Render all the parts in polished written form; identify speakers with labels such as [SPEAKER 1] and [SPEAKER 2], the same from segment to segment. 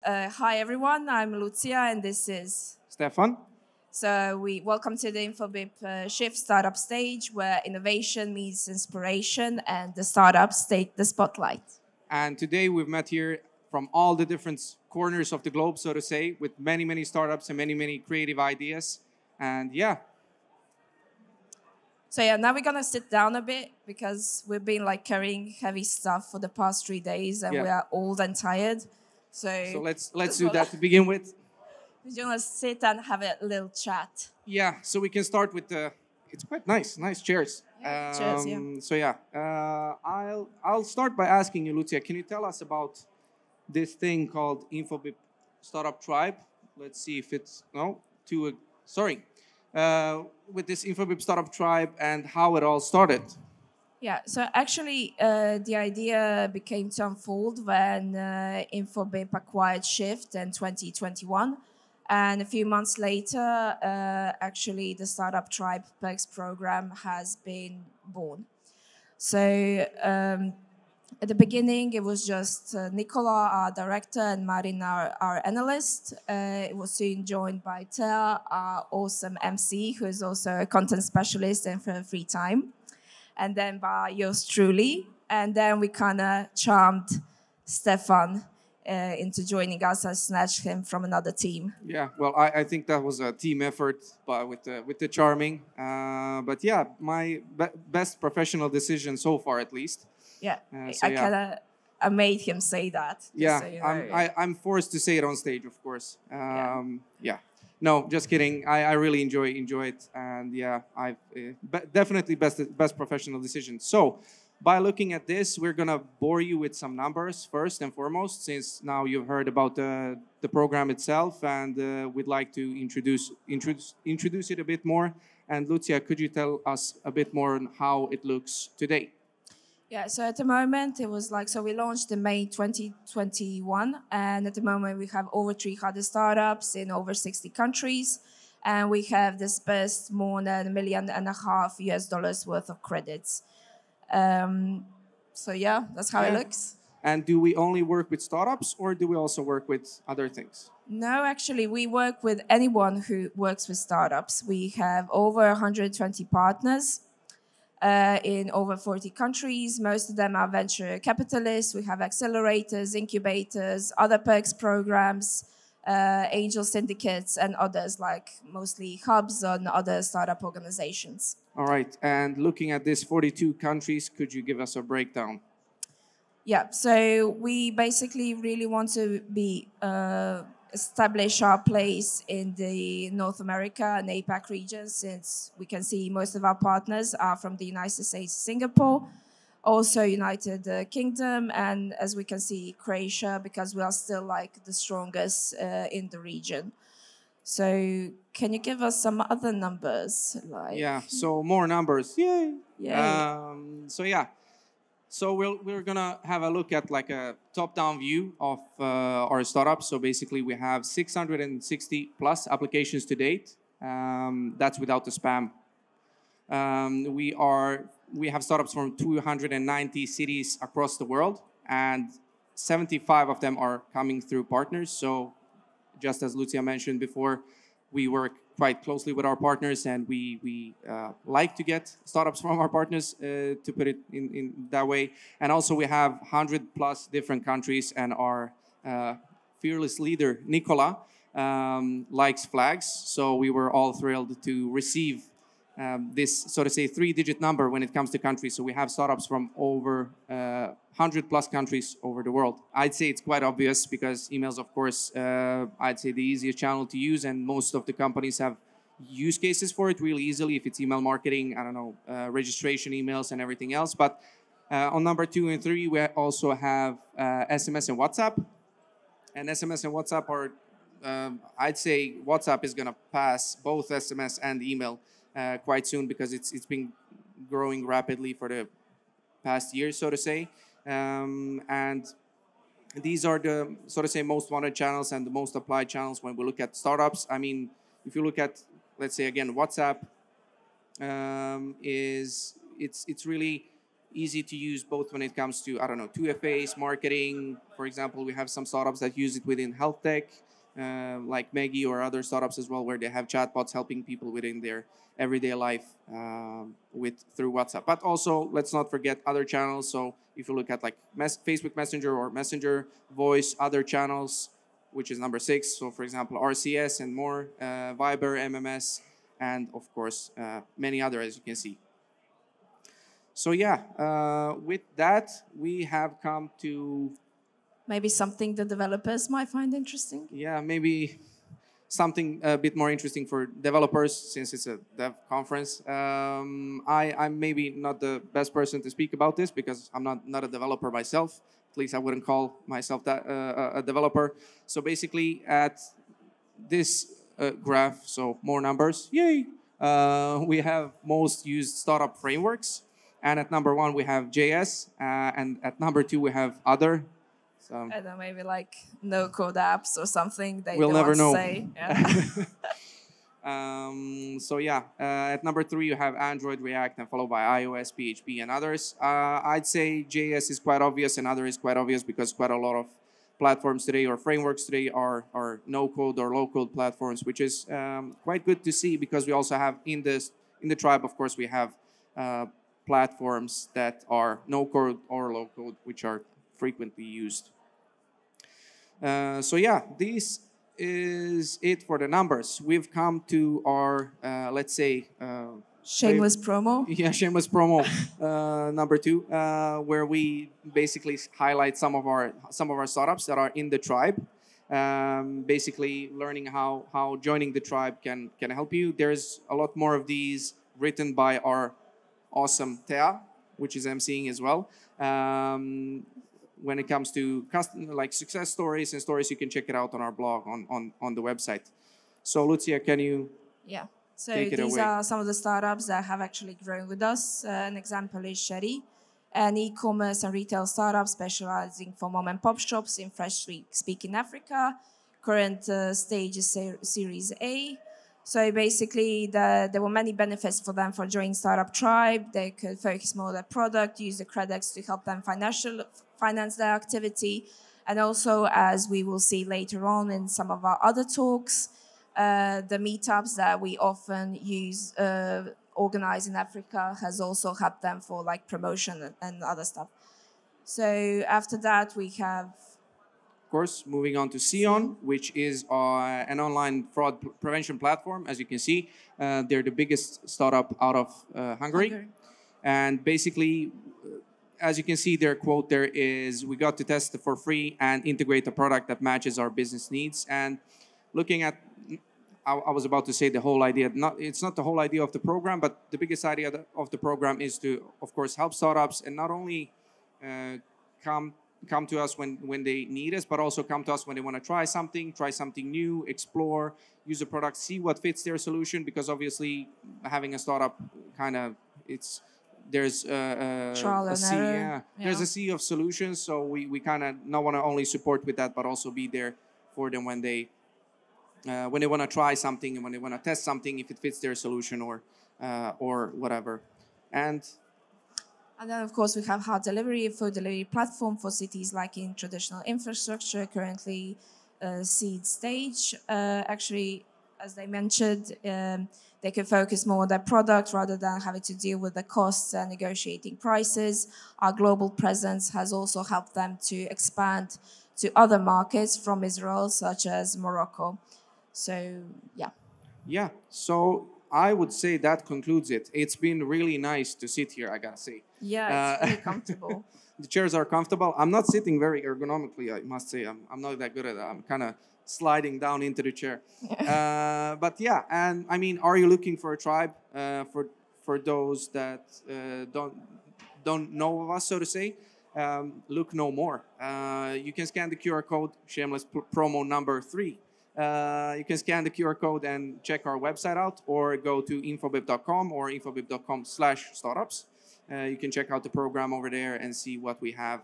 [SPEAKER 1] Hi everyone, I'm Lucija and this is.
[SPEAKER 2] Stefan.
[SPEAKER 1] So we welcome to the Infobip Shift startup stage where innovation meets inspiration and the startups take the spotlight.
[SPEAKER 2] And today we've met here from all the different corners of the globe, so to say, with many, many startups and many, many creative ideas. And yeah.
[SPEAKER 1] So yeah, now we're gonna sit down a bit because we've been like carrying heavy stuff for the past 3 days and
[SPEAKER 2] Yeah.
[SPEAKER 1] we are old and tired.
[SPEAKER 2] So let's do that to begin with.
[SPEAKER 1] We're gonna sit and have a little chat.
[SPEAKER 2] Yeah, so we can start with the. It's quite nice chairs.
[SPEAKER 1] Cheers, yeah.
[SPEAKER 2] So yeah, I'll start by asking you, Lucia, can you tell us about this thing called Infobip Startup Tribe? Let's see if it's sorry, with this Infobip Startup Tribe and how it all started.
[SPEAKER 1] Yeah, so actually, the idea became to unfold when Infobip acquired Shift in 2021. And a few months later, actually, the Startup Tribe Perks program has been born. So at the beginning, it was just Nicola, our director, and Marin, our analyst. It was soon joined by Tea, our awesome MC, who is also a content specialist and for free time. And then by yours truly. And then we kind of charmed Stefan into joining us and snatched him from another team.
[SPEAKER 2] Yeah, well, I think that was a team effort, but with the charming. But yeah, my best professional decision so far, at least.
[SPEAKER 1] Yeah, I made him say that.
[SPEAKER 2] Yeah,
[SPEAKER 1] so you know.
[SPEAKER 2] I'm forced to say it on stage, of course. Yeah. No, just kidding. I really enjoy it, and yeah, I've definitely best professional decision. So, by looking at this, we're gonna bore you with some numbers first and foremost, since now you've heard about the program itself, and we'd like to introduce it a bit more. And Lucia, could you tell us a bit more on how it looks today?
[SPEAKER 1] Yeah, so at the moment it was like, so we launched in May 2021, and at the moment we have over 300 startups in over 60 countries, and we have disbursed more than $1.5 million US worth of credits. So yeah, that's how it looks.
[SPEAKER 2] And do we only work with startups, or do we also work with other things?
[SPEAKER 1] No, actually, we work with anyone who works with startups. We have over 120 partners. In over 40 countries. Most of them are venture capitalists. We have accelerators, incubators, other perks programs, angel syndicates, and others, like mostly hubs and other startup organizations.
[SPEAKER 2] All right. And looking at these 42 countries, could you give us a breakdown?
[SPEAKER 1] Yeah, so we basically really want to be establish our place in the North America and APAC region, since we can see most of our partners are from the United States, Singapore, also United Kingdom, and as we can see, Croatia, because we are still like the strongest in the region. So can you give us some other numbers?
[SPEAKER 2] Yeah, so more numbers. Yay!
[SPEAKER 1] Yay.
[SPEAKER 2] So we're gonna have a look at like a top-down view of our startup. So basically, we have 660 plus applications to date. That's without the spam. We have startups from 290 cities across the world, and 75 of them are coming through partners. So, just as Lucia mentioned before, we work quite closely with our partners, and we like to get startups from our partners, to put it in that way. And also we have 100 plus different countries, and our fearless leader, Nicola, likes flags. So we were all thrilled to receive this, so to say, 3-digit number when it comes to countries. So we have startups from over 100 plus countries over the world. I'd say it's quite obvious because emails, of course, I'd say the easiest channel to use, and most of the companies have use cases for it really easily. If it's email marketing, I don't know, registration emails and everything else. But on number 2 and 3, we also have SMS and WhatsApp. And SMS and WhatsApp are, I'd say WhatsApp is going to pass both SMS and email quite soon, because it's been growing rapidly for the past year, so to say. And these are the, so to say, most wanted channels and the most applied channels when we look at startups. I mean, if you look at, let's say again, WhatsApp, it's really easy to use both when it comes to, I don't know, 2FAs, marketing. For example, we have some startups that use it within health tech, like Maggie or other startups as well, where they have chatbots helping people within their everyday life through WhatsApp. But also, let's not forget other channels. So if you look at like Facebook Messenger or Messenger Voice, other channels, which is number 6. So for example, RCS and more, Viber, MMS, and of course, many others, as you can see. So yeah, with that, we have come to...
[SPEAKER 1] Maybe something the developers might find interesting.
[SPEAKER 2] Yeah, maybe something a bit more interesting for developers, since it's a dev conference. I'm maybe not the best person to speak about this because I'm not a developer myself. At least I wouldn't call myself that a developer. So basically, at this graph, so more numbers, yay! We have most used startup frameworks. And at number 1, we have JS. And at number 2, we have other. So
[SPEAKER 1] I don't know, maybe like no-code apps or something. They
[SPEAKER 2] we'll
[SPEAKER 1] don't
[SPEAKER 2] never
[SPEAKER 1] want to
[SPEAKER 2] know.
[SPEAKER 1] say. Yeah.
[SPEAKER 2] So yeah, at number 3, you have Android, React, and followed by iOS, PHP, and others. I'd say JS is quite obvious and other is quite obvious because quite a lot of platforms today or frameworks today are no-code or low-code platforms, which is quite good to see because we also have in the tribe, of course, we have platforms that are no-code or low-code, which are frequently used. So yeah, this is it for the numbers. We've come to our, let's say...
[SPEAKER 1] shameless promo.
[SPEAKER 2] Yeah, shameless promo, number 2, where we basically highlight some of our startups that are in the tribe. Basically learning how joining the tribe can help you. There's a lot more of these written by our awesome Thea, which is emceeing as well. When it comes to like success stories and stories, you can check it out on our blog on the website. So Lucija, can you...
[SPEAKER 1] Yeah. So these are some of the startups that have actually grown with us. An example is Sherry, an e-commerce and retail startup specializing for mom and pop shops in French-speaking Africa. Current stage is Series A. So basically, there were many benefits for them for joining Startup Tribe. They could focus more on their product, use the credits to help them finance their activity. And also, as we will see later on in some of our other talks, the meetups that we often use, organize in Africa, has also helped them for like promotion and other stuff. So after that, we have...
[SPEAKER 2] Of course, moving on to Sion, which is an online fraud prevention platform. As you can see, they're the biggest startup out of Hungary. And basically, as you can see, their quote there is, we got to test it for free and integrate a product that matches our business needs. And looking at, I was about to say the whole idea, it's not the whole idea of the program, but the biggest idea of the program is to, of course, help startups and not only come to us when they need us, but also come to us when they want to try something new, explore, use a product, see what fits their solution. Because obviously, having a startup there's a sea, there's a sea of solutions. So we kind of not want to only support with that, but also be there for them when they want to try something and when they want to test something, if it fits their solution or whatever.
[SPEAKER 1] And then, of course, we have hard delivery, a food delivery platform for cities like in traditional infrastructure, currently seed stage. Actually, as they mentioned, they can focus more on their product rather than having to deal with the costs and negotiating prices. Our global presence has also helped them to expand to other markets from Israel, such as Morocco. So, yeah.
[SPEAKER 2] Yeah, so I would say that concludes it. It's been really nice to sit here, I gotta say.
[SPEAKER 1] Yeah, it's really comfortable.
[SPEAKER 2] The chairs are comfortable. I'm not sitting very ergonomically, I must say. I'm not that good at that. I'm kind of sliding down into the chair. But yeah, and I mean, are you looking for a tribe? For those that don't know of us, so to say, look no more. You can scan the QR code, shameless promo number 3. You can scan the QR code and check our website out, or go to infobip.com or infobip.com/startups. You can check out the program over there and see what we have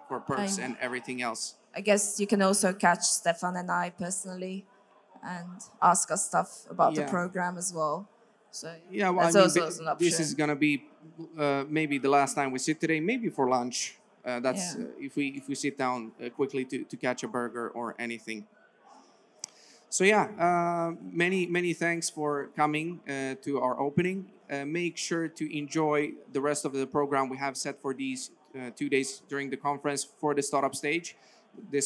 [SPEAKER 2] for perks and everything else.
[SPEAKER 1] I guess you can also catch Stefan and I personally and ask us stuff about the program as well. So
[SPEAKER 2] yeah, well,
[SPEAKER 1] that's also an option.
[SPEAKER 2] This is going to be maybe the last time we sit today, maybe for lunch. That's
[SPEAKER 1] Yeah.
[SPEAKER 2] if we sit down quickly to catch a burger or anything. So yeah, many thanks for coming to our opening. Make sure to enjoy the rest of the program we have set for these 2 days during the conference for the startup stage. The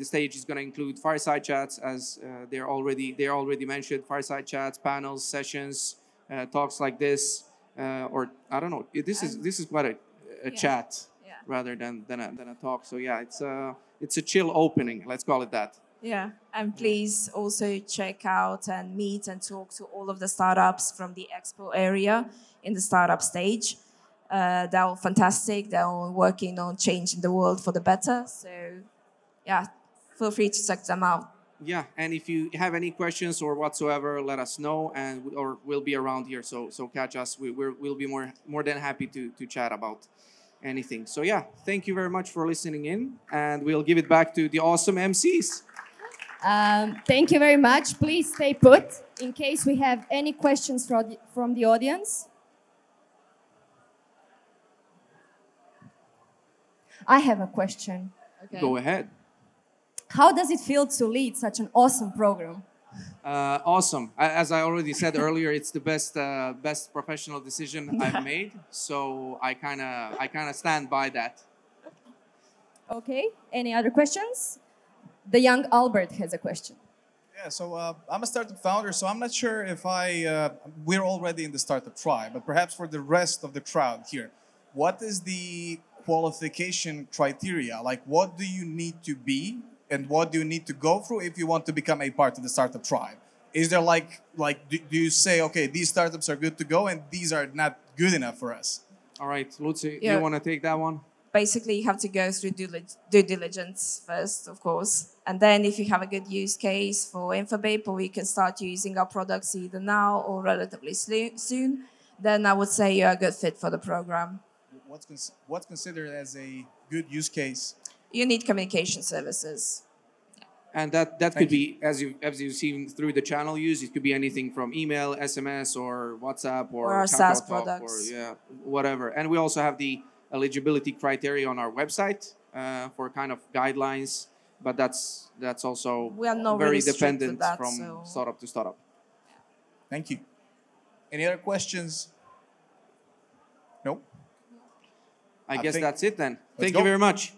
[SPEAKER 2] stage is going to include fireside chats, as they're already mentioned. Fireside chats, panels, sessions, talks like this, or I don't know. This is quite a chat rather than a talk. So yeah, it's a chill opening. Let's call it that.
[SPEAKER 1] Yeah, and please also check out and meet and talk to all of the startups from the expo area in the startup stage. They're all fantastic. They're all working on changing the world for the better. So, yeah, feel free to check them out.
[SPEAKER 2] Yeah, and if you have any questions or whatsoever, let us know, or we'll be around here. So catch us. We'll be more than happy to chat about anything. So yeah, thank you very much for listening in, and we'll give it back to the awesome MCs.
[SPEAKER 3] Thank you very much. Please stay put in case we have any questions from the audience. I have a question.
[SPEAKER 2] Okay. Go ahead.
[SPEAKER 3] How does it feel to lead such an awesome program?
[SPEAKER 2] Awesome. As I already said earlier, it's the best professional decision I've made. So I kind of stand by that.
[SPEAKER 3] Okay. Any other questions? The young Albert has a question.
[SPEAKER 4] Yeah, so I'm a startup founder, so I'm not sure if we're already in the startup tribe, but perhaps for the rest of the crowd here, what is the qualification criteria? Like, what do you need to be and what do you need to go through if you want to become a part of the startup tribe? Is there do you say, okay, these startups are good to go and these are not good enough for us?
[SPEAKER 2] All right, Lucija, you want to take that one?
[SPEAKER 1] Basically, you have to go through due diligence first, of course. And then if you have a good use case for Infobip, or we can start using our products either now or relatively soon, then I would say you're a good fit for the program.
[SPEAKER 4] What's considered as a good use case?
[SPEAKER 1] You need communication services.
[SPEAKER 2] And that could be, as you've seen through the channel use, it could be anything from email, SMS, or WhatsApp, or
[SPEAKER 1] our SaaS products.
[SPEAKER 2] Or whatever. And we also have the eligibility criteria on our website for kind of guidelines, but that's also very really dependent from startup to startup.
[SPEAKER 4] Thank you. Any other questions? No?
[SPEAKER 2] I guess that's it then. Thank you very much.